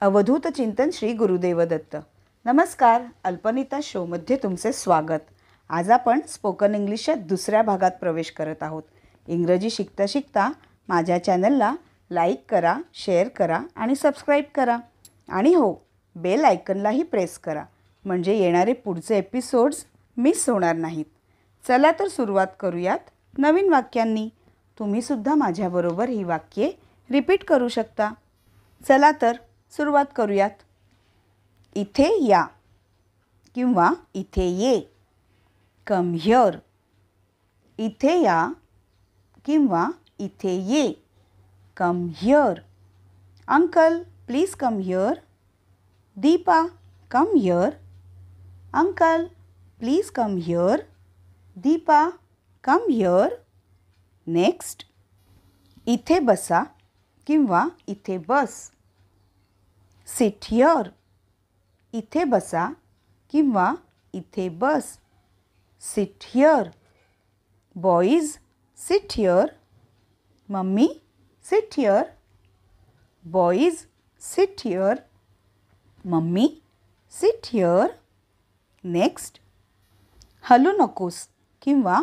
अवधूत चिंतन श्री गुरुदेव दत्त. नमस्कार. अल्पनिता शोमध्ये तुमचे स्वागत. आज आपण स्पोकन इंग्लिशच्या दुसऱ्या भागात प्रवेश करत आहोत. इंग्रजी शिकता शिकता माझ्या चॅनलला लाईक करा, शेअर करा आणि सबस्क्राईब करा. आणि हो, बेल आयकनलाही प्रेस करा, म्हणजे येणारे पुढचे एपिसोड्स मिस होणार नाहीत. चला तर सुरुवात करूयात नवीन वाक्यांनी. तुम्हीसुद्धा माझ्याबरोबर ही वाक्ये रिपीट करू शकता. चला तर सुरुवात करूयात. इथे या किंवा इथे ये. Come here. इथे या किंवा इथे ये. Come here. Uncle please come here. Deepa come here. Uncle please come here. Deepa come here. Next. इथे बसा किंवा इथे बस. Sit here. इथे बसा किंवा इथे बस. Sit here. Boys sit here. Mummy sit here. Boys sit here. Mummy sit here. Next. हलू नकोस किंवा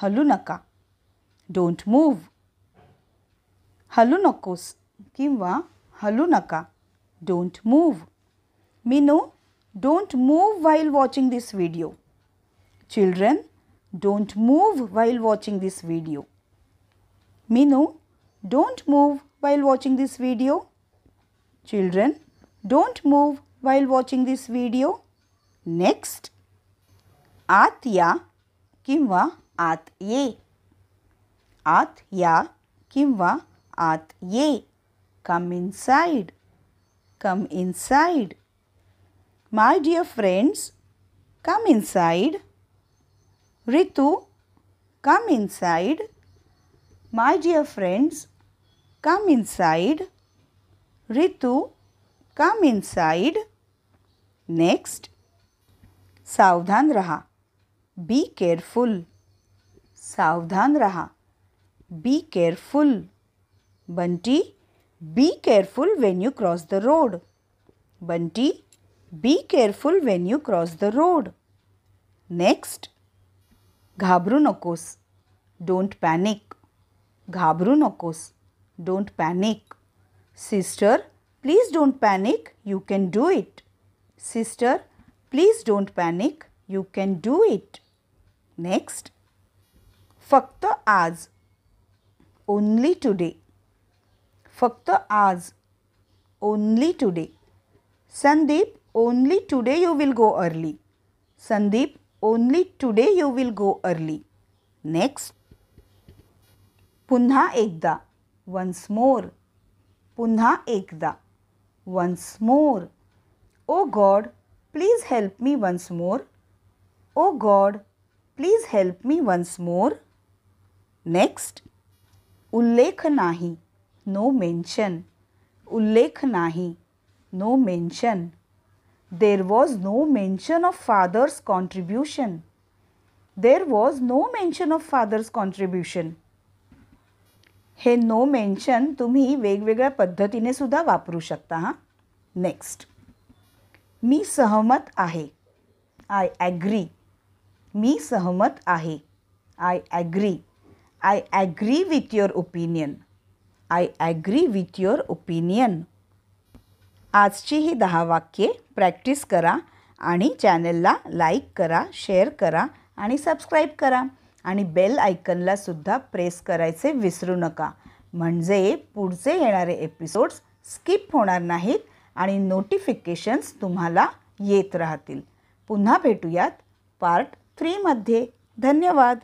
हलू नका. Don't move. हलू नकोस किंवा हलू नका. Don't move. Meenu, don't move while watching this video. Children, don't move while watching this video. Meenu, don't move while watching this video. Children, don't move while watching this video. Next. आत या किंवा आत ये. आत या किंवा आत ये. Come inside. Come inside. My dear friends, come inside. Ritu, come inside. My dear friends, come inside. Ritu, come inside. Next. सावधान रहा. Be careful. सावधान रहा. Be careful. Bunty, be careful when you cross the road. Bunty, be careful when you cross the road. Next. घाबरू नकोस. Don't panic. घाबरू नकोस. Don't panic. Sister, please don't panic. You can do it. Sister, please don't panic. You can do it. Next. फक्त आज. Only today. फक्त आज. Only today. Sandeep, only today you will go early. Sandeep, only today you will go early. Next. पुन्हा एकदा. Once more. पुन्हा एकदा. Once more. Oh God, please help me once more. Oh God, please help me once more. Next. उल्लेख नाही. No mention. उल्लेख नाही. No mention. There was no mention of father's contribution. There was no mention of father's contribution. हे no mention तुम्ही वेगवेगळ्या पद्धतीने सुद्धा वापरू शकता हा. नेक्स्ट. मी सहमत आहे. I agree. मी सहमत आहे. I agree. I agree with your opinion. I agree with your opinion. आजची ही 10 वाक्ये प्रॅक्टिस करा आणि चॅनलला लाईक करा, शेअर करा आणि सबस्क्राईब करा. आणि बेल आयकनला सुद्धा प्रेस करायचे विसरू नका, म्हणजे पुढचे येणारे एपिसोड्स स्किप होणार नाहीत आणि नोटिफिकेशन्स तुम्हाला येत राहतील. पुन्हा भेटूयात पार्ट 3 मध्ये. धन्यवाद.